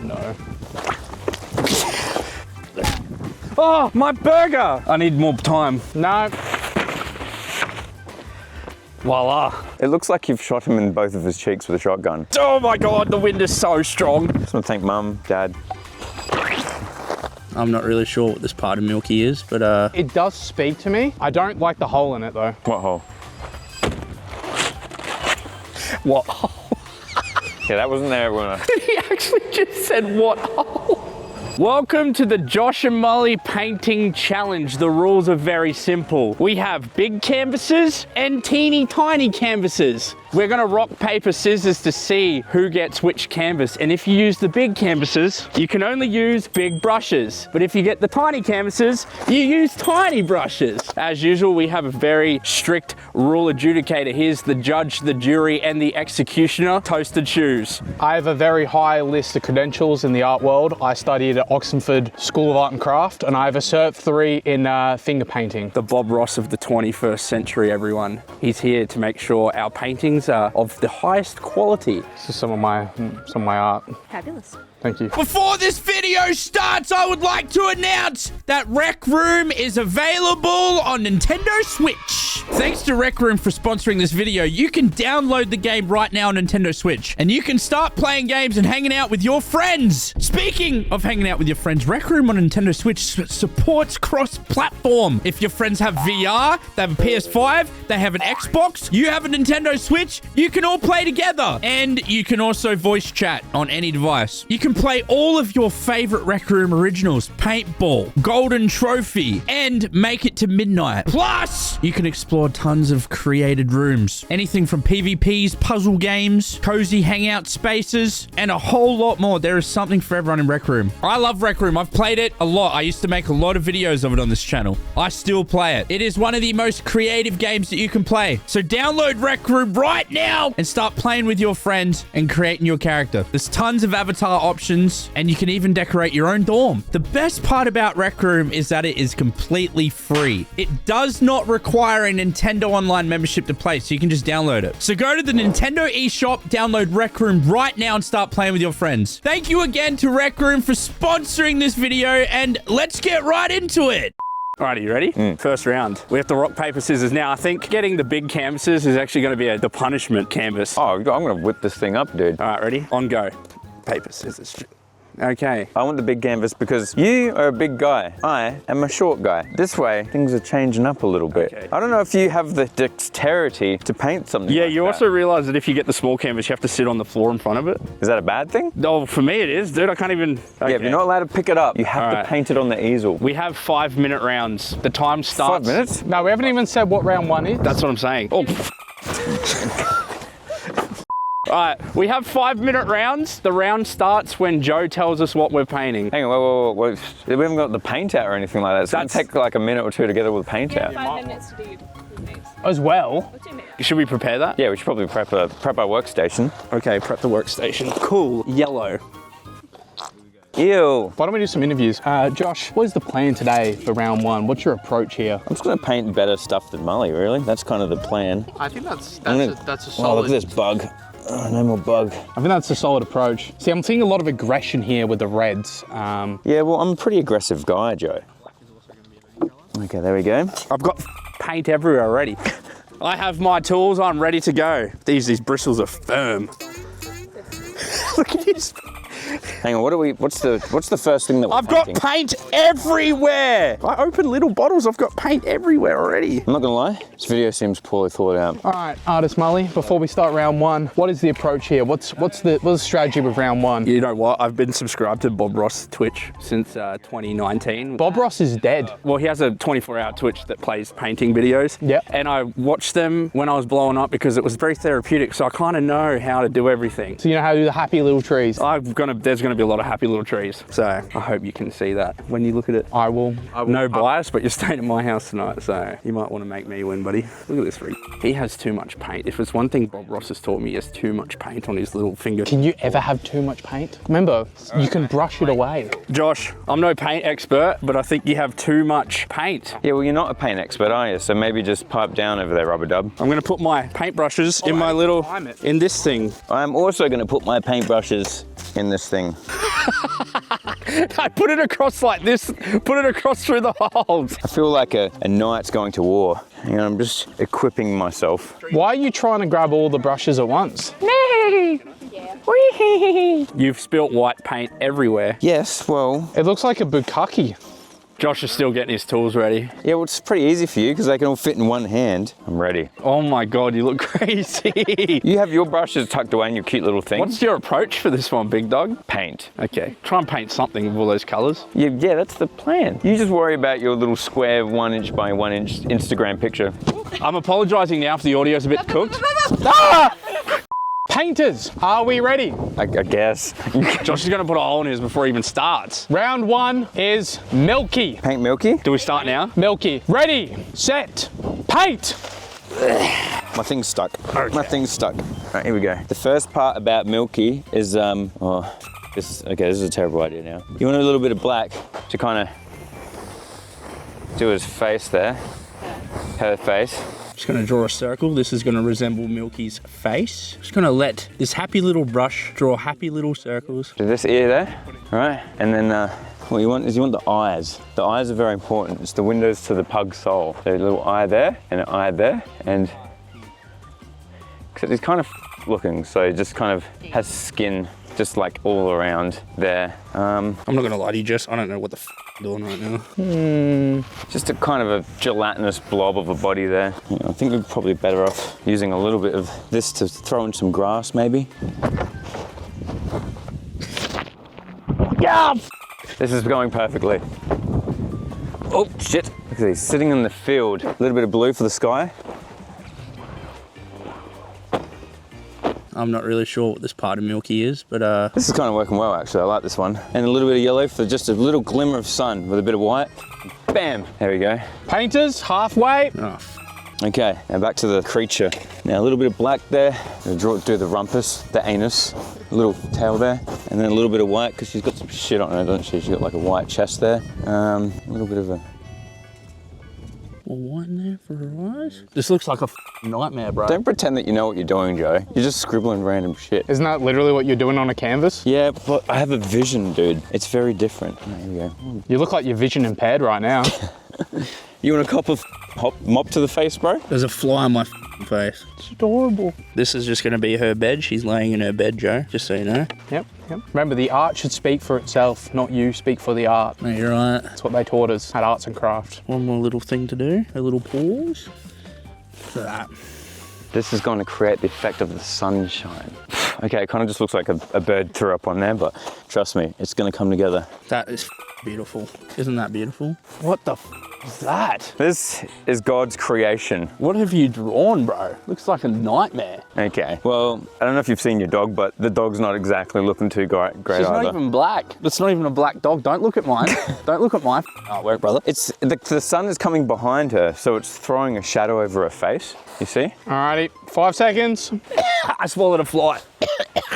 No. Oh, my burger! I need more time. No. Voila. It looks like you've shot him in both of his cheeks with a shotgun. Oh my God, the wind is so strong. Just want to thank Mum, Dad. I'm not really sure what this part of Milky is, but It does speak to me. I don't like the hole in it though. What hole? what? Yeah, that wasn't there when He actually just said what hole? Welcome to the Josh and Molly Painting Challenge. The rules are very simple. We have big canvases and teeny tiny canvases. We're gonna rock, paper, scissors to see who gets which canvas. And if you use the big canvases, you can only use big brushes. But if you get the tiny canvases, you use tiny brushes. As usual, we have a very strict rule adjudicator. Here's the judge, the jury, and the executioner. Toasted shoes. I have a very high list of credentials in the art world. I studied at Oxenford School of Art and Craft, and I have a Cert 3 in finger painting. The Bob Ross of the 21st century, everyone. He's here to make sure our paintings are of the highest quality. This is some of my art. Fabulous. Thank you. Before this video starts, I would like to announce that Rec Room is available on Nintendo Switch. Thanks to Rec Room for sponsoring this video. You can download the game right now on Nintendo Switch, and you can start playing games and hanging out with your friends. Speaking of hanging out with your friends, Rec Room on Nintendo Switch supports cross-platform. If your friends have VR, they have a PS5, they have an Xbox, you have a Nintendo Switch, you can all play together. And you can also voice chat on any device. You can play all of your favorite Rec Room originals, Paintball, Golden Trophy, and Make It to Midnight. Plus, you can explore tons of created rooms. Anything from PvPs, puzzle games, cozy hangout spaces, and a whole lot more. There is something for everyone in Rec Room. I love Rec Room. I've played it a lot. I used to make a lot of videos of it on this channel. I still play it. It is one of the most creative games that you can play. So download Rec Room right now and start playing with your friends and creating your character. There's tons of avatar options, and you can even decorate your own dorm. The best part about Rec Room is that it is completely free. It does not require a Nintendo Online membership to play, so you can just download it. So go to the Nintendo eShop, download Rec Room right now, and start playing with your friends. Thank you again to Rec Room for sponsoring this video, and let's get right into it. Alright, are you ready? First round. We have to rock, paper, scissors. Now, I think getting the big canvases is actually going to be the punishment canvas. Oh, I'm going to whip this thing up, dude. Alright, ready? On go. Paper, scissors. Okay. I want the big canvas because you are a big guy. I am a short guy. This way, things are changing up a little bit. Okay. I don't know if you have the dexterity to paint something Yeah, like you that. also realize that if you get the small canvas, you have to sit on the floor in front of it. Is that a bad thing? Oh, for me it is, dude. I can't even... Okay. Yeah, but you're not allowed to pick it up. You have Alright. to paint it on the easel. We have 5-minute rounds. The time 5 starts... minutes? No, we haven't even said what round 1 is. That's what I'm saying. Oh. All right, we have 5-minute rounds. The round starts when Joe tells us what we're painting. Hang on, wait. We haven't got the paint out or anything like that. It's going to take like a minute or two to get all the paint out. 5 minutes to do your face. As well. Or 2 minutes. Should we prepare that? Yeah, we should probably prep our workstation. Okay, prep the workstation. Cool, yellow. Ew. Why don't we do some interviews? Josh, what is the plan today for round 1? What's your approach here? I'm just going to paint better stuff than Molly, really. That's kind of the plan. I think that's I'm a gonna- solid... Oh, look at this bug. Oh, no more bug. I think that's a solid approach. See, I'm seeing a lot of aggression here with the reds. Yeah, well, I'm a pretty aggressive guy, Joe. Okay, there we go. I've got paint everywhere already. I have my tools, I'm ready to go. These bristles are firm. Look at this. Hang on, what's the first thing that we're I've got painting? paint everywhere. I opened little bottles, I've got paint everywhere already. I'm not gonna lie, this video seems poorly thought out. All right, Artist Molly, before we start round 1, what is the approach here? What's the strategy with round 1? You know what? I've been subscribed to Bob Ross Twitch since 2019. Bob Ross is dead. Well, he has a 24-hour Twitch that plays painting videos. Yep. And I watched them when I was blowing up because it was very therapeutic, so I kind of know how to do everything. So you know how to do the happy little trees? There's gonna be a lot of happy little trees. So I hope you can see that when you look at it. I will. No bias, but you're staying at my house tonight, so you might want to make me win, buddy. Look at this freak. He has too much paint. If it's one thing Bob Ross has taught me, he has too much paint on his little finger. Can you ever have too much paint? Remember, you can brush it away. Josh, I'm no paint expert, but I think you have too much paint. Yeah, well, you're not a paint expert, are you? So maybe just pipe down over there, rubber dub. I'm gonna put my paintbrushes in my little, in this thing. I'm also gonna put my paintbrushes in this thing. I put it across like this, put it across through the holes. I feel like a knight's going to war. Hang on, I'm just equipping myself. Why are you trying to grab all the brushes at once? You've spilt white paint everywhere. Yes, well, It looks like a bukkake. Josh is still getting his tools ready. yeah, well, it's pretty easy for you because they can all fit in one hand. I'm ready. Oh my God, you look crazy. You have your brushes tucked away in your cute little thing. What's your approach for this one, big dog? Paint? Okay, try and paint something with all those colors. Yeah, that's the plan. You just worry about your little square 1 inch by 1 inch Instagram picture. I'm apologizing now if the audio's a bit cooked. Painters, are we ready? I guess. Josh is gonna put a hole in his before he even starts. Round 1 is Milky. Paint Milky? Do we start now? Milky. Ready, set, paint. My thing's stuck. My thing's stuck. All right, here we go. The first part about Milky is, this is a terrible idea now. You want a little bit of black to kind of do his face there. Her face. Just gonna draw a circle. This is gonna resemble Milky's face. Just gonna let this happy little brush draw happy little circles. Do this ear there, all right? And then what you want is the eyes. The eyes are very important. It's the windows to the pug soul. So a little eye there and an eye there, and cause it's kind of looking, so it just kind of has skin just like all around there. I'm not gonna lie to you, Jess. I don't know what the I'm doing right now. Just a kind of a gelatinous blob of a body there. Yeah, I think we're probably better off using a little bit of this to throw in some grass, maybe. Yeah! This is going perfectly. Oh, shit. Look at these, sitting in the field. A little bit of blue for the sky. I'm not really sure what this part of Milky is, but This is kind of working well, actually. I like this one. And a little bit of yellow for just a little glimmer of sun with a bit of white. Bam! There we go. Painters, halfway. Okay, now back to the creature. Now a little bit of black there. Do the rumpus, the anus, a little tail there, and then a little bit of white because she's got some shit on her, doesn't she? She's got like a white chest there. A little bit of a. white in there for her eyes. This looks like a nightmare, bro. Don't pretend that you know what you're doing, Joe. You're just scribbling random shit. Isn't that literally what you're doing on a canvas? Yeah, but I have a vision, dude. It's very different. There we go. You look like you're vision impaired right now. You want a cup of mop to the face, bro? There's a fly on my face. It's adorable. This is just gonna be her bed. She's laying in her bed, Joe, just so you know. Yep. Remember, the art should speak for itself, not you speak for the art. No, you're right. That's what they taught us at Arts and Craft. One more little thing to do, a little pause. For that. This is going to create the effect of the sunshine. Okay, it kind of just looks like a bird threw up on there, but trust me, it's going to come together. That is beautiful. Isn't that beautiful? What the is that? This is God's creation. What have you drawn, bro? Looks like a nightmare. Okay, well, I don't know if you've seen your dog, but the dog's not exactly looking too great She's either. not even black. That's not even a black dog. Don't look at mine. Don't look at my artwork, brother. It's the sun is coming behind her, so it's throwing a shadow over her face. You see? Alrighty, 5 seconds. I swallowed a fly.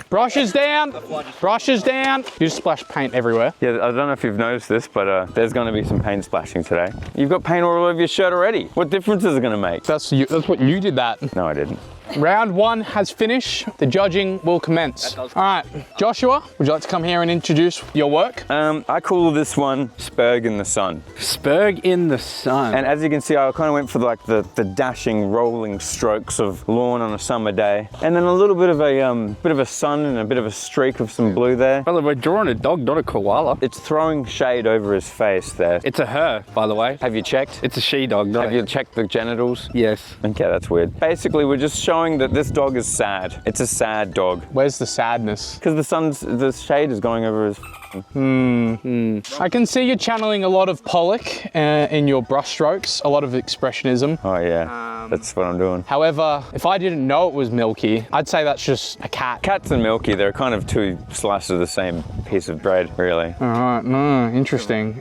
Brushes down. Brushes down. You just splash paint everywhere. Yeah, I don't know if you've noticed this, but there's going to be some paint splashing today. You've got paint all over your shirt already. What difference is it going to make? That's what you did that. No, I didn't. Round 1 has finished. The judging will commence. All right, Joshua, would you like to come here and introduce your work? I call this one Spurg in the Sun. Spurg in the sun. And as you can see, I kind of went for like the dashing, rolling strokes of lawn on a summer day, and then a little bit of a sun and a bit of a streak of some blue there. Brother, we're drawing a dog, not a koala. It's throwing shade over his face there. It's a her, by the way. Have you checked? It's a she-dog, not Have you checked the genitals? Yes. Okay, that's weird. Basically, we're just showing that this dog is sad. It's a sad dog. Where's the sadness? Because the shade is going over his. I can see you're channeling a lot of Pollock in your brush strokes, a lot of expressionism. Oh yeah, that's what I'm doing. However, if I didn't know it was Milky, I'd say that's just a cat. Cats and Milky, they're kind of two slices of the same piece of bread, really. All right, no, interesting.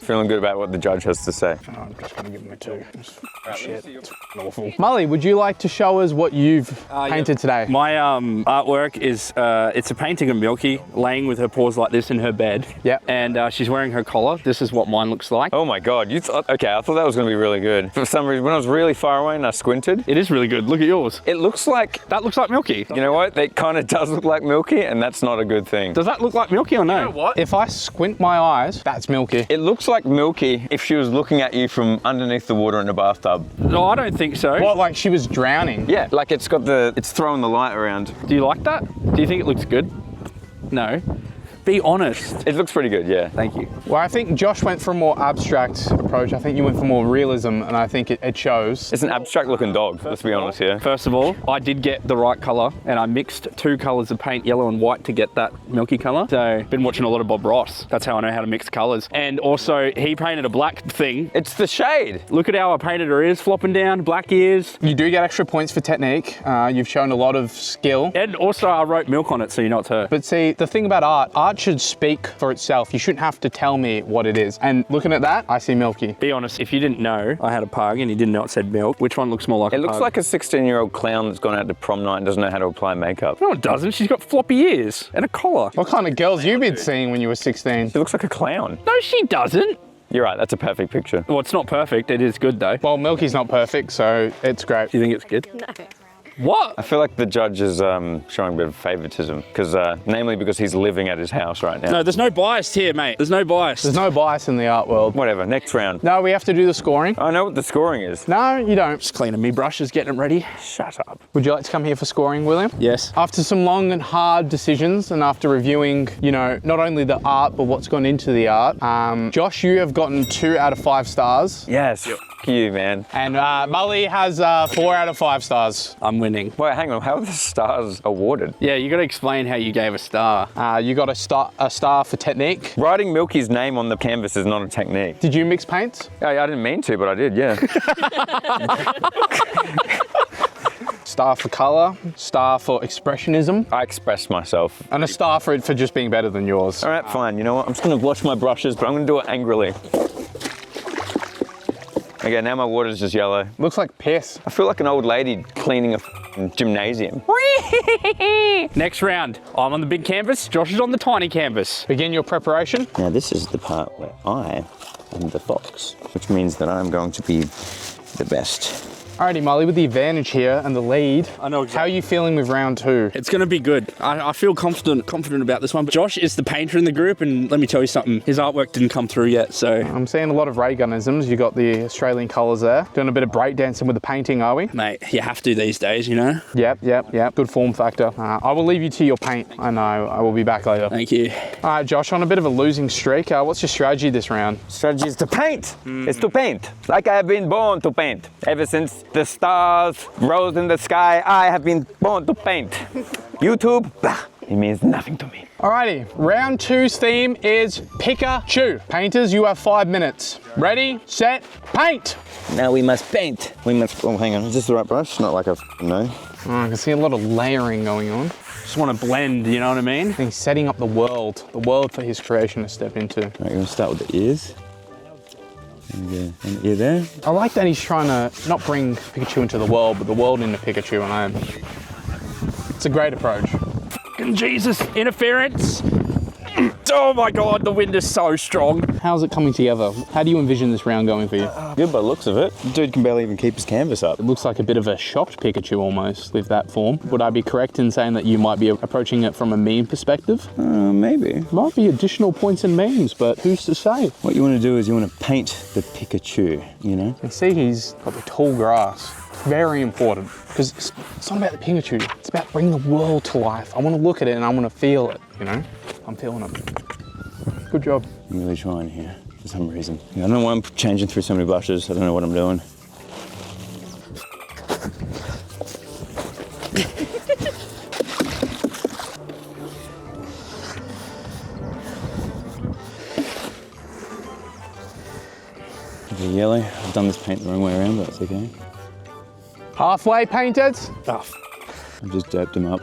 Feeling good about what the judge has to say. I'm just gonna give him a 2. Shit, it's awful. Mully, would you like to show us what you've painted today? My artwork is, it's a painting of Milky laying with her paws like this in her bed. Yep. And she's wearing her collar. This is what mine looks like. Oh my God, you thought, okay, I thought that was gonna be really good. For some reason, when I was really far far away and I squinted. It is really good. Look at yours. It looks like, That looks like Milky. you know what? It kind of does look like Milky, and that's not a good thing. Does that look like Milky or no? What? If I squint my eyes, that's Milky. It looks like Milky if she was looking at you from underneath the water in a bathtub. No, I don't think so. What, like she was drowning? Yeah, like it's throwing the light around. Do you like that? Do you think it looks good? No. Be honest. It looks pretty good, yeah. Thank you. Well, I think Josh went for a more abstract approach. I think you went for more realism, and I think it shows. It's an abstract looking dog, let's be honest here. First of all, I did get the right colour, and I mixed 2 colours of paint, yellow and white, to get that milky colour. So, been watching a lot of Bob Ross. That's how I know how to mix colours. And also, he painted a black thing. It's the shade. Look at how I painted her ears flopping down, black ears. You do get extra points for technique. You've shown a lot of skill. And also, I wrote milk on it, so you know it's her. But see, the thing about art should speak for itself. You shouldn't have to tell me what it is. And looking at that, I see Milky. Be honest, if you didn't know I had a pug and you didn't know it said milk, which one looks more like a It looks pug? like a 16-year-old clown that's gone out to prom night and doesn't know how to apply makeup. No, it doesn't. She's got floppy ears and a collar. What kind of girls you been seeing when you were 16? She looks like a clown. No, she doesn't. You're right, that's a perfect picture. Well, it's not perfect. It is good, though. Well, Milky's not perfect, so it's great. Do you think it's good? No. What? I feel like the judge is showing a bit of favoritism, namely because he's living at his house right now. No, there's no bias here, mate. There's no bias. There's no bias in the art world. Whatever, next round. No, we have to do the scoring. I know what the scoring is. No, you don't. Just cleaning me brushes, getting them ready. Shut up. Would you like to come here for scoring, William? Yes. After some long and hard decisions, and after reviewing, not only the art, but what's gone into the art, Josh, you have gotten 2 out of 5 stars. Yes, f you, man. And Mully has 4 out of 5 stars. I'm winning. Wait, hang on, how are the stars awarded? Yeah, you got to explain how you gave a star. You got a star for technique. Writing Milky's name on the canvas is not a technique. Did you mix paints? I didn't mean to, but I did, yeah. Star for color, star for expressionism, I expressed myself. and a star for just being better than yours. All right, fine. You know what? I'm just gonna wash my brushes, but I'm gonna do it angrily. Okay, now my water's just yellow. Looks like piss. I feel like an old lady cleaning a gymnasium. Next round. I'm on the big canvas. Josh is on the tiny canvas. Begin your preparation. Now this is the part where I am the fox, which means that I'm going to be the best. Alrighty, Molly, with the advantage here and the lead. I know exactly. How are you feeling with round 2? It's going to be good. I feel confident about this one. But Josh is the painter in the group, and let me tell you something. His artwork didn't come through yet, so... I'm seeing a lot of ray gunnisms. You got the Australian colours there. Doing a bit of breakdancing with the painting, are we? Mate, you have to these days, you know? Yep. Good form factor. I will leave you to your paint, and I will be back later. Thank you. All right, Josh, on a bit of a losing streak. What's your strategy this round? Strategy is to paint. It's to paint. Like I have been born to paint. Ever since the stars rose in the sky, I have been born to paint. YouTube, blah, it means nothing to me. Alrighty, round 2's theme is Pikachu. Painters, you have 5 minutes. Ready, set, paint. Now we must paint. We must, oh, hang on, is this the right brush? Not like a no. Oh, I can see a lot of layering going on. Just want to blend, you know what I mean? He's setting up the world for his creation to step into. Right, you're gonna start with the ears. And the ear there. I like that he's trying to not bring Pikachu into the world, but the world into Pikachu, and it's a great approach. Jesus, interference. Oh my God, the wind is so strong. How's it coming together? How do you envision this round going for you? Good by the looks of it. Dude can barely even keep his canvas up. It looks like a bit of a shocked Pikachu almost with that form. Would I be correct in saying that you might be approaching it from a meme perspective? Maybe. Might be additional points and memes, but who's to say? What you want to do is you want to paint the Pikachu, you know? You can see he's got the tall grass. Very important, because it's not about the Pikachu, it's about bringing the world to life. I want to look at it and I want to feel it, you know? I'm feeling it. Good job. I'm really trying here for some reason. I don't know why I'm changing through so many brushes. I don't know what I'm doing. Okay, yellow. I've done this paint the wrong way around, but that's okay. Halfway painted. Oh, I've just doped him up.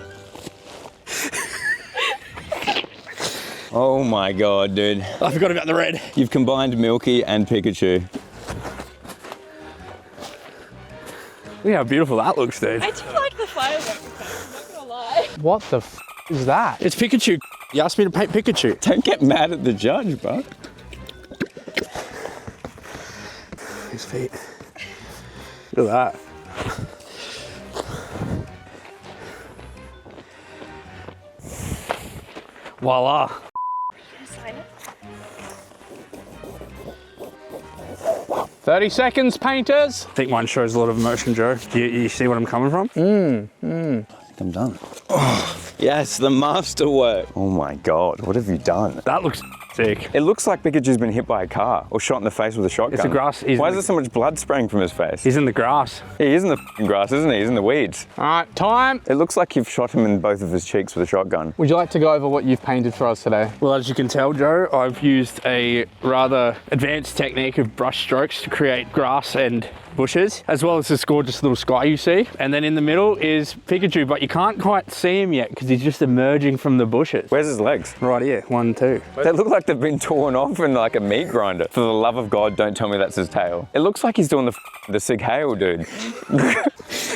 Oh my God, dude. I forgot about the red. You've combined Milky and Pikachu. Look how beautiful that looks, dude. I do like the firework effect, I'm not gonna lie. What the is that? It's Pikachu. You asked me to paint Pikachu. Don't get mad at the judge, bro. His feet. Look at that. Voila. Sign it. 30 seconds, painters. I think mine shows a lot of emotion, Joe. You see what I'm coming from? I'm done. Oh, yes, the masterwork. Oh my God, what have you done? That looks sick. It looks like Pikachu's been hit by a car or shot in the face with a shotgun. It's the grass. Why is there so much blood spraying from his face? He's in the grass. He is in the f***ing grass, isn't he? He's in the weeds. All right, time. It looks like you've shot him in both of his cheeks with a shotgun. Would you like to go over what you've painted for us today? Well, as you can tell, Joe, I've used a rather advanced technique of brush strokes to create grass and bushes, as well as this gorgeous little sky you see. And then in the middle is Pikachu, but you can't quite see him yet because he's just emerging from the bushes. Where's his legs? Right here, 1, 2. They look like they've been torn off in like a meat grinder. For the love of God, don't tell me that's his tail. It looks like he's doing the Sig Heil, dude.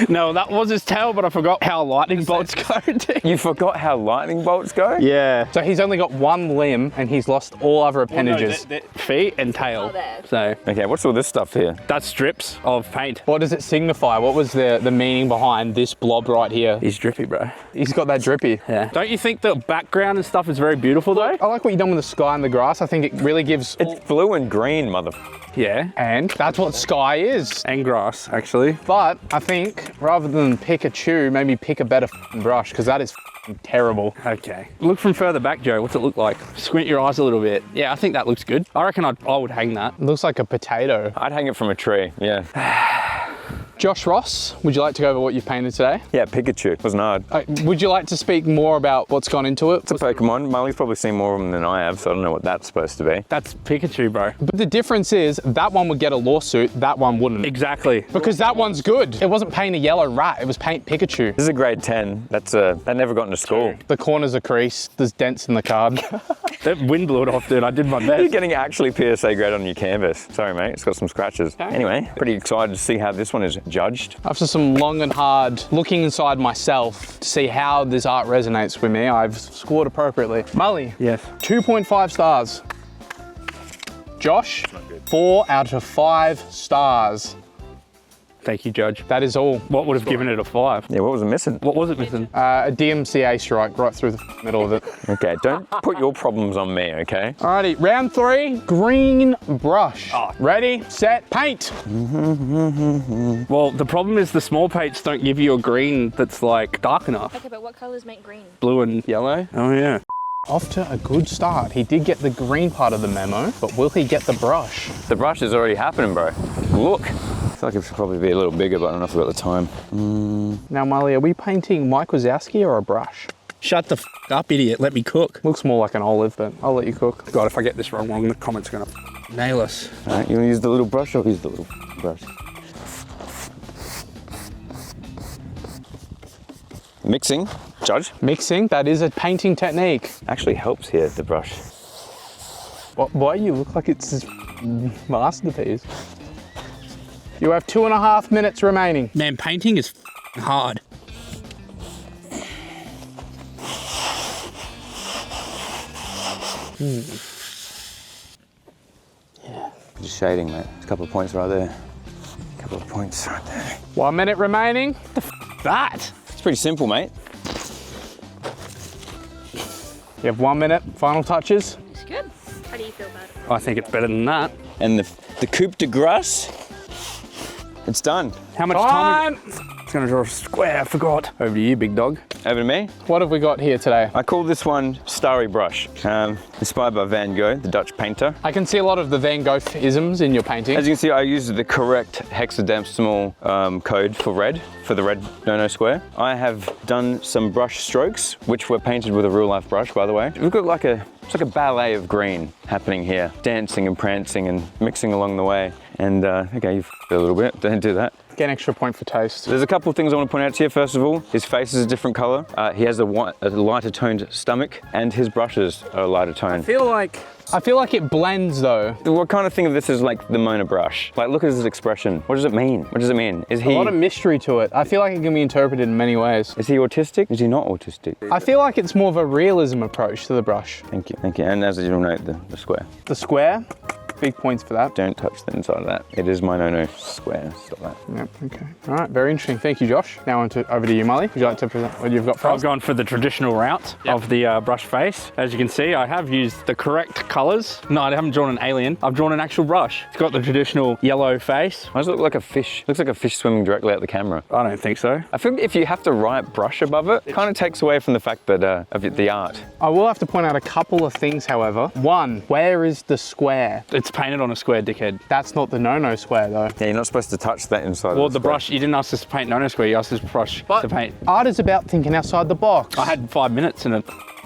No, that was his tail, but I forgot how lightning bolts go. You forgot how lightning bolts go? Yeah. So he's only got one limb and he's lost all other appendages. Feet and tail. Oh, there. So Okay, what's all this stuff here? that's strips of paint. What does it signify? What was the meaning behind this blob right here? He's drippy, bro. He's got that drippy. Yeah. Don't you think the background and stuff is very beautiful though? I like what you've done with the sky and the grass. I think it really gives... It's blue and green, mother. Yeah. And that's what sky is. And grass, actually. But I think rather than pick a chew, maybe pick a better f***ing brush, because that is f***ing terrible. Okay. Look from further back, Joe. What's it look like? Squint your eyes a little bit. Yeah, I think that looks good. I reckon I would hang that. It looks like a potato. I'd hang it from a tree, yeah. Josh Ross, would you like to go over what you've painted today? Yeah, Pikachu. Wasn't hard. Would you like to speak more about what's gone into it? It's a Pokemon. Molly's probably seen more of them than I have, so I don't know what that's supposed to be. That's Pikachu, bro. But the difference is that one would get a lawsuit, that one wouldn't. Exactly. Because that one's good. It wasn't paint a yellow rat, it was paint Pikachu. This is a grade 10. That never got into school. The corners are creased, there's dents in the card. That wind blew it off, dude. I did my You're best. getting actually PSA grade on your canvas. Sorry, mate. It's got some scratches. Anyway, pretty excited to see how this one is judged. After some long and hard looking inside myself to see how this art resonates with me, I've scored appropriately. Mully, Yes. 2.5 stars. Josh, 4 out of 5 stars. Thank you, Judge. That is all. What would have given it a 5? Yeah, what was it missing? What was it missing? A DMCA strike right through the middle of it. Okay, don't put your problems on me, okay? Alrighty, round 3, green brush. Ready, set, paint. Well, the problem is the small paints don't give you a green that's like dark enough. Okay, but what colors make green? Blue and yellow. Oh yeah. Off to a good start. He did get the green part of the memo, but will he get the brush? The brush is already happening, bro. Look. I feel like it should probably be a little bigger, but I don't know if we've got the time. Now, Mully, are we painting Mike Wazowski or a brush? Shut the f up, idiot. Let me cook. Looks more like an olive, but I'll let you cook. God, if I get this wrong, the comments are gonna nail us. All right, you want to use the little brush or use the little brush? Mixing, Judge, Mixing, that is a painting technique. actually helps here, the brush. Why you look like it's his masterpiece? You have 2.5 minutes remaining. Man, painting is hard. Just shading, mate. A couple of points right there. A couple of points right there. 1 minute remaining. That. It's pretty simple, mate. You have 1 minute, final touches. It's good. How do you feel about it? I think it's better than that. And the coupe de grace, it's done. How much time? It's gonna draw a square. I forgot. Over to you, big dog. Over to me. What have we got here today? I call this one Starry Brush, inspired by Van Gogh, the Dutch painter. I can see a lot of the Van Gogh-isms in your painting. As you can see, I used the correct hexadecimal code for red, for the red no-no square. I have done some brush strokes, which were painted with a real-life brush, by the way. We've got it's like a ballet of green happening here, dancing and prancing and mixing along the way. And okay, you've a little bit, don't do that. Get an extra point for taste. There's a couple of things I want to point out to you. First of all, his face is a different color. He has a lighter toned stomach, and his brushes are a lighter tone. I feel like it blends though. What kind of think of this as like the Mona brush? Like, look at his expression. What does it mean? What does it mean? Is A he lot of mystery to it. I feel like it can be interpreted in many ways. is he autistic? Is he not autistic? I feel like it's more of a realism approach to the brush. Thank you, thank you. And as you'll note, the square. The square, Big points for that. Don't touch the inside of that. It is my no-no square. Stop that. Yep, okay. All right, very interesting. Thank you, Josh. Now over to you, Molly. Would you like to present what you've got for I've us? gone for the traditional route of the brush face. As you can see, I have used the correct colors. No, I haven't drawn an alien. I've drawn an actual brush. It's got the traditional yellow face. Why does it look like a fish? Looks like a fish swimming directly out the camera. I don't think so. I think if you have to write brush above it, it kind of takes away from the fact that of the art. I will have to point out a couple of things, however. One, where is the square? It's painted on a square, dickhead. That's not the no-no square, though. Yeah, you're not supposed to touch that inside. Well, of the square. brush, you didn't ask us to paint no square, you asked us to brush to paint. Art is about thinking outside the box. I had 5 minutes and a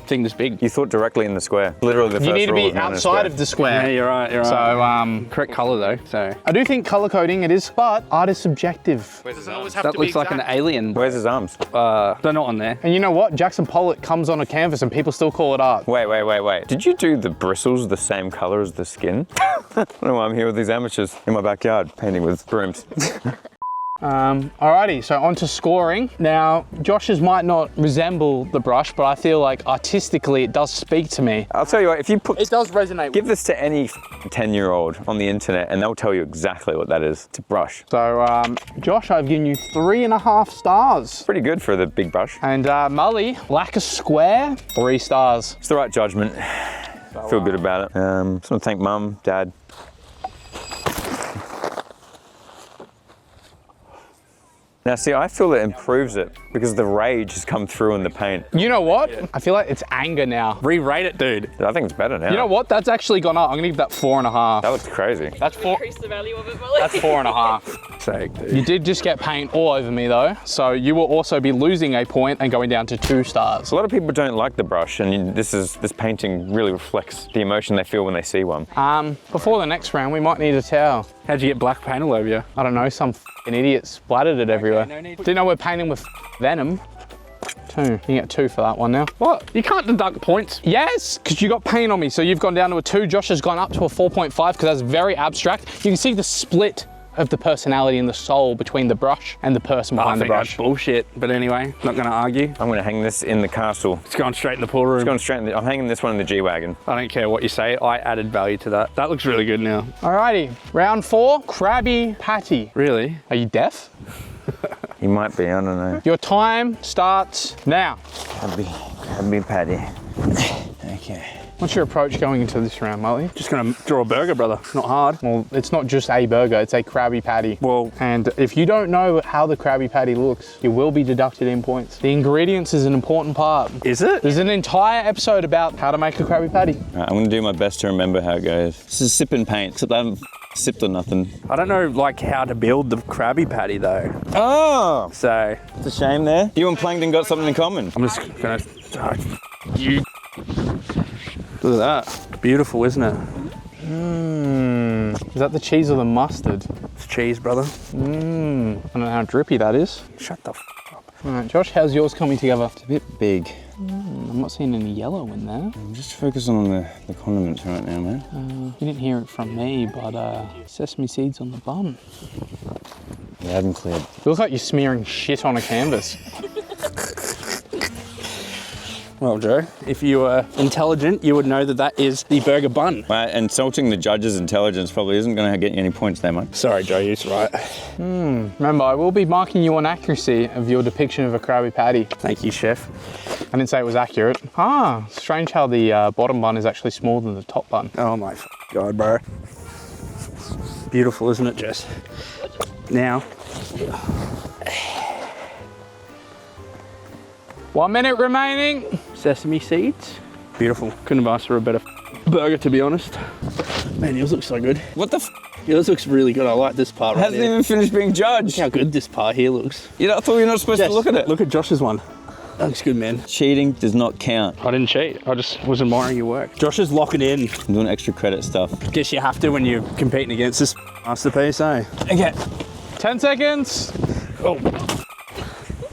thing this big. You thought directly in the square. Literally the first You need to rule be of no-no outside square. of the square. Yeah, you're right, you're right. So, Correct color though, so. I do think color coding it is, but art is subjective. That looks like an alien. Where's his arms? They're not on there. And you know what? Jackson Pollock comes on a canvas and people still call it art. Wait. Did you do the bristles the same color as the skin? I don't know why I'm here with these amateurs in my backyard painting with brooms. Alrighty, so on to scoring. Now, Josh's might not resemble the brush, but I feel like artistically it does speak to me. I'll tell you what, if you put... It does resonate. Give this to any 10-year-old on the internet and they'll tell you exactly what that is. It's a brush. So, Josh, I've given you 3.5 stars. Pretty good for the big brush. And Mully, lack a square, 3 stars. It's the right judgment. Feel good about it. Just want to thank Mum, Dad. Now see, I feel it improves it because the rage has come through in the paint. You know what? I feel like it's anger now. Re-rate it, dude. I think it's better now. You know what? That's actually gone up. I'm gonna give that 4.5. That looks crazy. That's 4. Increase the value of it, Molly. That's 4.5. Sake, dude. You did just get paint all over me though, so you will also be losing a point and going down to 2 stars. A lot of people don't like the brush, and this painting really reflects the emotion they feel when they see one. Before the next round, we might need a towel. How'd you get black paint all over you? I don't know, some f***ing idiot splattered it everywhere. no need. Didn't know we're painting with venom. 2. You can get 2 for that one now. What? You can't deduct points. Yes, because you got paint on me, so you've gone down to a 2. Josh has gone up to a 4.5 because that's very abstract. You can see the split of the personality and the soul between the brush and the person I behind the think that's brush. bullshit, but anyway, not gonna argue. I'm gonna hang this in the castle. It's going straight in the pool room. It's going straight in I'm hanging this one in the G-Wagon. I don't care what you say, I added value to that. That looks really good now. Alrighty, round 4, Krabby Patty. Really? Are you deaf? He might be, I don't know. Your time starts now. Krabby Patty. Okay. What's your approach going into this round, Molly? Just gonna draw a burger, brother. Not hard. Well, it's not just a burger, it's a Krabby Patty. Well, And if you don't know how the Krabby Patty looks, you will be deducted in points. The ingredients is an important part. is it? There's an entire episode about how to make a Krabby Patty. Right, I'm gonna do my best to remember how it goes. This is sip and paint, except I haven't sipped or nothing. I don't know like how to build the Krabby Patty though. Oh! So It's a shame there. You and Plankton got something in common. I'm just gonna, you. Look at that. Beautiful, isn't it? Is that the cheese or the mustard? It's cheese, brother. I don't know how drippy that is. Shut the f up. All right, Josh, how's yours coming together? It's a bit big. I'm not seeing any yellow in there. I'm just focusing on the condiments right now, man. You didn't hear it from me, but sesame seeds on the bun. Yeah, I haven't cleared. It looks like you're smearing shit on a canvas. Well, Joe, if you were intelligent, you would know that that is the burger bun. Right, insulting the judge's intelligence probably isn't going to get you any points there, mate. Sorry, Joe, you're right. Remember, I will be marking you on accuracy of your depiction of a Krabby Patty. Thank you, chef. I didn't say it was accurate. Ah, strange how the bottom bun is actually smaller than the top bun. Oh my God, bro. Beautiful, isn't it, Jess? Now, 1 minute remaining. sesame seeds. Beautiful. Couldn't have asked for a better burger, to be honest. Man, yours looks so good. What the f? Yours looks really good. I like this part right Hasn't here. even finished being judged. Look how good this part here looks. You know, I thought you're not supposed to look at it. Look at Josh's one. That looks good, man. Cheating does not count. I didn't cheat. I just was admiring your work. Josh is locking in. I'm doing extra credit stuff. Guess you have to when you're competing against this masterpiece, eh? Okay. 10 seconds. Oh.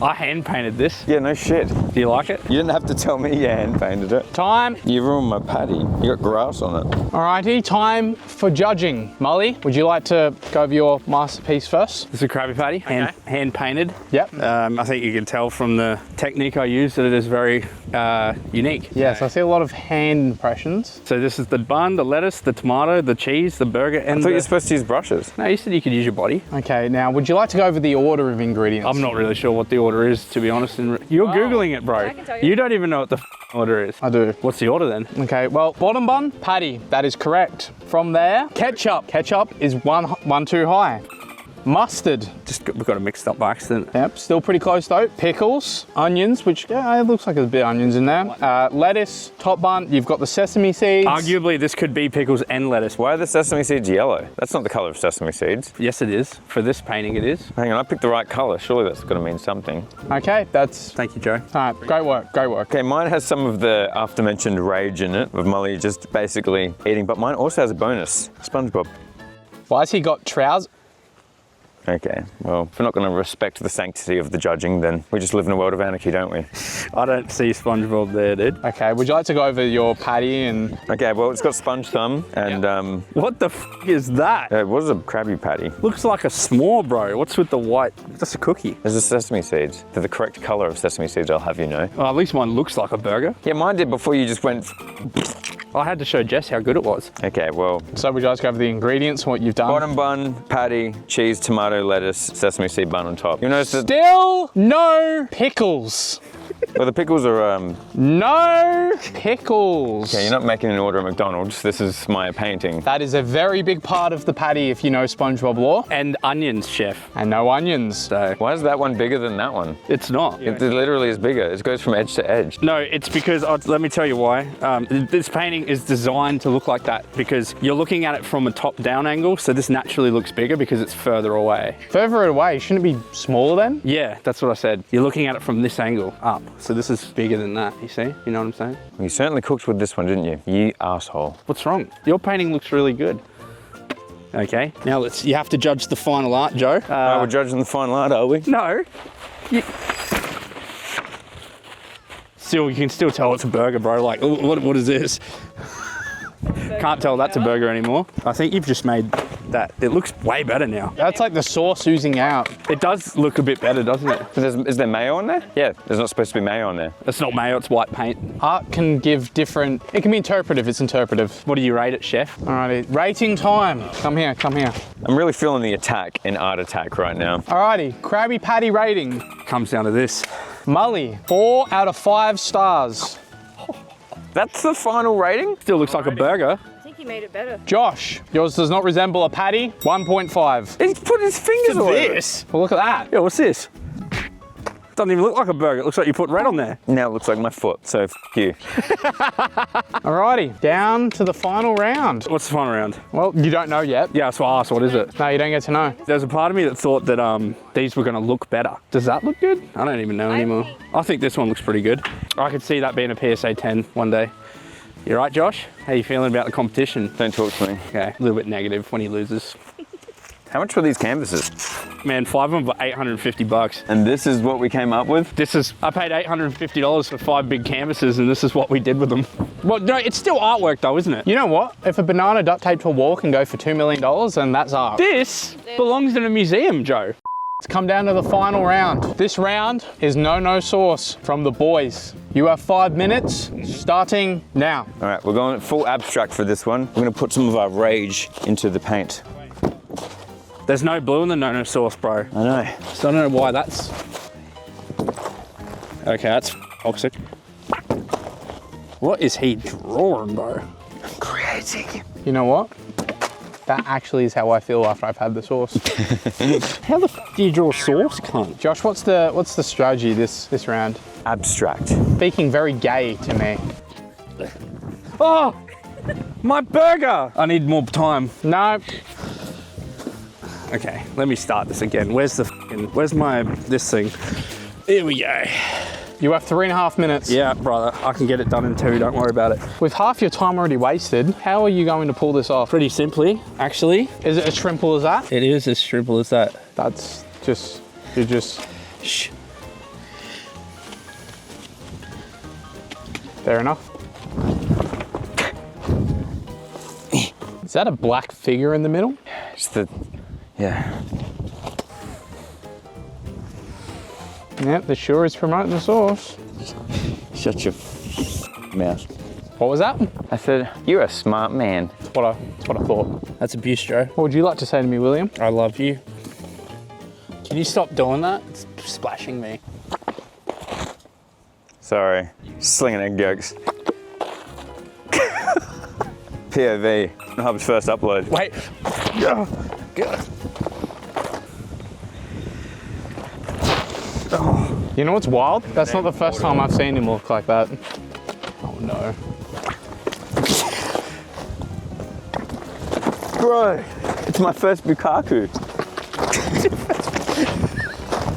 I hand painted this. Yeah, no shit. Do you like it? You didn't have to tell me you hand painted it. Time. You ruined my patty. You got grass on it. Alrighty, time for judging. Molly, would you like to go over your masterpiece first? This is a Krabby Patty, hand painted. Yep. I think you can tell from the technique I use that it is very unique. Yes, I see a lot of hand impressions. So this is the bun, the lettuce, the tomato, the cheese, the burger, and I thought you were supposed to use brushes. No, you said you could use your body. Okay, now would you like to go over the order of ingredients? I'm not really sure what the order is, to be honest. You're Googling it, bro. I can tell you. You don't even know what the order is. I do. What's the order then? Okay, well, bottom bun, patty. That is correct. From there, ketchup. Ketchup is one too high. Mustard. We got it mixed up by accident. Yep, still pretty close though. Pickles, onions, which it looks like there's a bit of onions in there. Lettuce, top bun. You've got the sesame seeds. Arguably, this could be pickles and lettuce. Why are the sesame seeds yellow? That's not the color of sesame seeds. Yes, it is. For this painting, it is. Hang on, I picked the right color. Surely that's got to mean something. Okay, that's. Thank you, Joe. All right, great work, great work. Okay, mine has some of the after-mentioned rage in it, of Molly just basically eating, but mine also has a bonus. SpongeBob. Why has he got trousers? Okay, well, if we're not going to respect the sanctity of the judging, then we just live in a world of anarchy, don't we? I don't see SpongeBob there, dude. Okay, would you like to go over your patty and. Okay, well, it's got sponge thumb, and What the f is that? what is a Krabby Patty? Looks like a s'more, bro. What's with the white? That's a cookie. There's the sesame seeds. They're the correct color of sesame seeds, I'll have you know. Well, at least mine looks like a burger. Yeah, mine did before you just went. I had to show Jess how good it was. Okay, well, So would you like to go over the ingredients, what you've done? bottom bun, patty, cheese, tomato, lettuce, sesame seed bun on top. You notice that, Still no pickles. well, the pickles are, No pickles. okay, you're not making an order at McDonald's. This is my painting. That is a very big part of the patty if you know SpongeBob lore. And onions, chef. And no onions. So Why is that one bigger than that one? it's not. It literally is bigger. It goes from edge to edge. No, it's because, let me tell you why. This painting is designed to look like that because you're looking at it from a top-down angle, so this naturally looks bigger because it's further away. Further away, shouldn't it be smaller then? Yeah, that's what I said. You're looking at it from this angle up, so this is bigger than that, you see? You know what I'm saying? You certainly cooked with this one, didn't you? You asshole. What's wrong? Your painting looks really good. Okay, now you have to judge the final art, Joe. We're judging the final art, are we? No. Still, you can still tell it's a burger, bro. Like, what is this? Can't tell that's a burger anymore. I think you've just made that. It looks way better now. That's like the sauce oozing out. It does look a bit better, doesn't it? Is there mayo on there? Yeah, there's not supposed to be mayo on there. It's not mayo, it's white paint. Art can give different, it can be interpretive, it's interpretive. What do you rate it, chef? Alrighty, rating time. Come here, come here. I'm really feeling the attack in Art Attack right now. Alrighty, Krabby Patty rating. Comes down to this. Mully, 4 out of 5 stars. That's the final rating? Still looks like a burger. I think he made it better. Josh, yours does not resemble a patty, 1.5. He's put his fingers all over it. This? Well, look at that. Yeah, what's this? Doesn't even look like a burger. It looks like you put red on there. Now it looks like my foot, so f you. Alrighty, down to the final round. What's the final round? Well, you don't know yet. Yeah, so I asked, what is it? No, you don't get to know. There's a part of me that thought that these were gonna look better. Does that look good? I don't even know anymore. I think this one looks pretty good. I could see that being a PSA 10 one day. You right, Josh? How you feeling about the competition? Don't talk to me. Okay, a little bit negative when he loses. How much were these canvases? Man, 5 of them for 850 bucks. And this is what we came up with? I paid $850 for 5 big canvases, and this is what we did with them. Well, no, it's still artwork though, isn't it? You know what? If a banana duct taped to a wall can go for $2 million, then that's art. This belongs in a museum, Joe. Let's come down to the final round. This round is no sauce from the boys. You have 5 minutes, starting now. All right, we're going full abstract for this one. We're gonna put some of our rage into the paint. There's no blue in the no sauce, bro. I know. So I don't know why that's... Okay, that's toxic. What is he drawing, bro? Creating. You know what? That actually is how I feel after I've had the sauce. How the do you draw sauce, cunt? Josh, what's the strategy this round? Abstract. Speaking very gay to me. Oh! My burger! I need more time. No, Okay, let me start this again. Where's this thing? Here we go. you have 3.5 minutes. Yeah, brother, I can get it done in 2, don't worry about it. With half your time already wasted, how are you going to pull this off? Pretty simply, actually. Is it as simple as that? It is as simple as that. That's just, you're just, Shh. fair enough. Is that a black figure in the middle? It's the, yeah. Yep, the sure is promoting the sauce. Shut your mouth. What was that? I said, you're a smart man. That's what I thought. That's abuse, Joe. What would you like to say to me, William? I love you. Can you stop doing that? It's splashing me. Sorry, slinging egg yolks. POV, Hub's first upload. Wait. You know what's wild? That's not the first time I've seen him look like that. Oh no. Bro, it's my first Bukaku.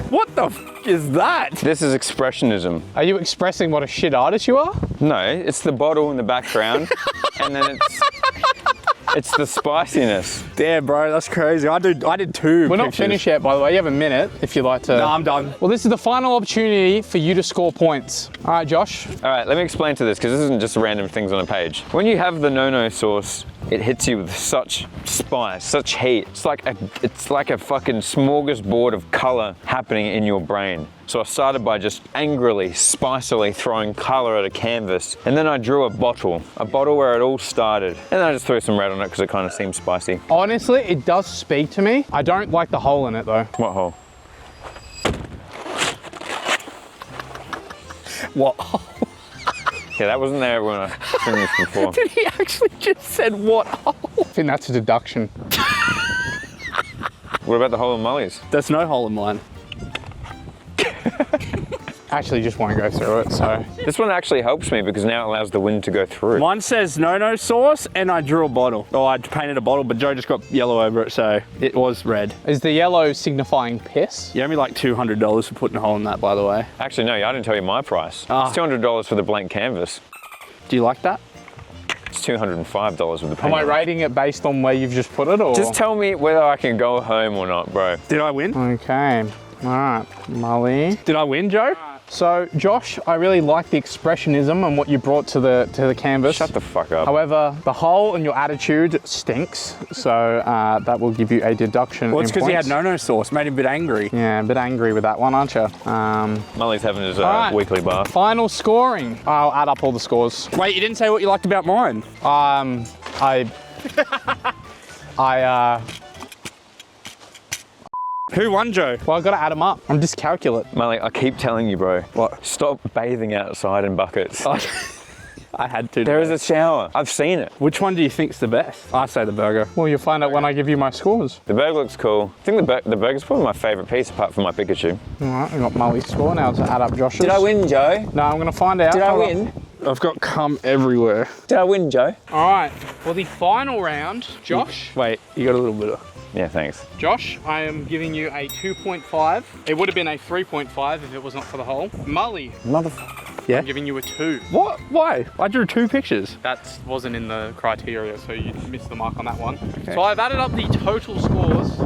What the f is that? This is expressionism. Are you expressing what a shit artist you are? No, it's the bottle in the background, and then it's the spiciness. Damn, bro, that's crazy. I did two. We're not pictures. finished yet, by the way. You have a minute if you'd like to. No, I'm done. Well, this is the final opportunity for you to score points. All right, Josh. All right, let me explain to this, because this isn't just random things on a page. When you have the no-no sauce, it hits you with such spice, such heat. It's like a fucking smorgasbord of color happening in your brain. So I started by just angrily, spicily throwing color at a canvas. And then I drew a bottle where it all started. And then I just threw some red on it because it kind of seemed spicy. Honestly, it does speak to me. I don't like the hole in it though. What hole? What? Yeah, that wasn't there when I finished before. Did he actually just said what hole? I think that's a deduction. What about the hole in Molly's? There's no hole in mine. Actually, just won't go through it, so. This one actually helps me because now it allows the wind to go through. Mine says no sauce, and I drew a bottle. Oh, I painted a bottle, but Joe just got yellow over it, so it was red. Is the yellow signifying piss? You owe me like $200 for putting a hole in that, by the way. Actually, no, I didn't tell you my price. Ah. It's $200 for the blank canvas. Do you like that? It's $205 with the paint. Am I on it. rating it based on where you've just put it, or? Just tell me whether I can go home or not, bro. Did I win? Okay. All right, Molly. Did I win, Joe? So, Josh, I really like the expressionism and what you brought to the canvas. Shut the fuck up. However, the hole and your attitude stinks, so that will give you a deduction. Well, it's in because he had points. no sauce, made him a bit angry. Yeah, a bit angry with that one, aren't you? Molly's having his right. weekly bath. Final scoring. I'll add up all the scores. Wait, you didn't say what you liked about mine. Who won, Joe? Well, I've got to add them up. I'm dyscalculate. Molly, I keep telling you, bro. What? Stop bathing outside in buckets. I had to. There is a shower. I've seen it. Which one do you think's the best? I say the burger. Well, you'll find out when I give you my scores. The burger looks cool. I think the burger's probably my favorite piece apart from my Pikachu. All right, I've got Molly's score now to add up Josh's. win, Joe? No, I'm going to find out. Hold on. I've got cum everywhere. Did I win, Joe? All right, for the final round, Josh. Wait, you got a little bit of... Yeah, thanks. Josh, I am giving you a 2.5. It would have been a 3.5 if it was not for the hole. Molly, Motherfucker. Yeah? I'm giving you a 2. What? Why? I drew 2 pictures. That wasn't in the criteria, so you missed the mark on that one. Okay. So I've added up the total scores.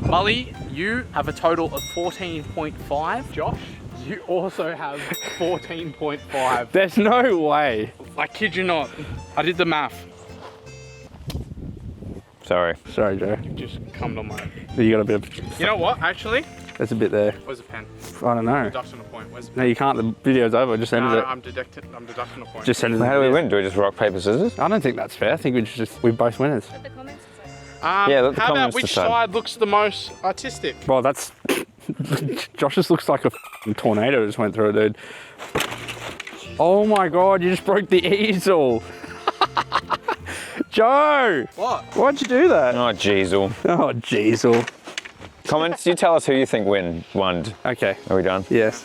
Molly, you have a total of 14.5. Josh, you also have 14.5. There's no way. I kid you not. I did the math. Sorry. Sorry, Joe. Just come to my... You got a bit of... You know what, actually? There's a bit there. Where's the pen? I don't know. Deduction a point. Where's the No, you can't. The video's over. Just ended No, it. I'm deducting a point. Just ended How do we it. win? Do we just rock, paper, scissors? I don't think that's fair. I think we're both winners. Put the comments inside. Yeah, let the how about comments which decide. side looks the most artistic? Well, that's... Josh's looks like a f***ing tornado just went through it, dude. Oh my God, you just broke the easel. Joe! What? Why'd you do that? Oh, jeezle. Oh, jeezle. Comments, you tell us who you think won. Okay. Are we done? Yes.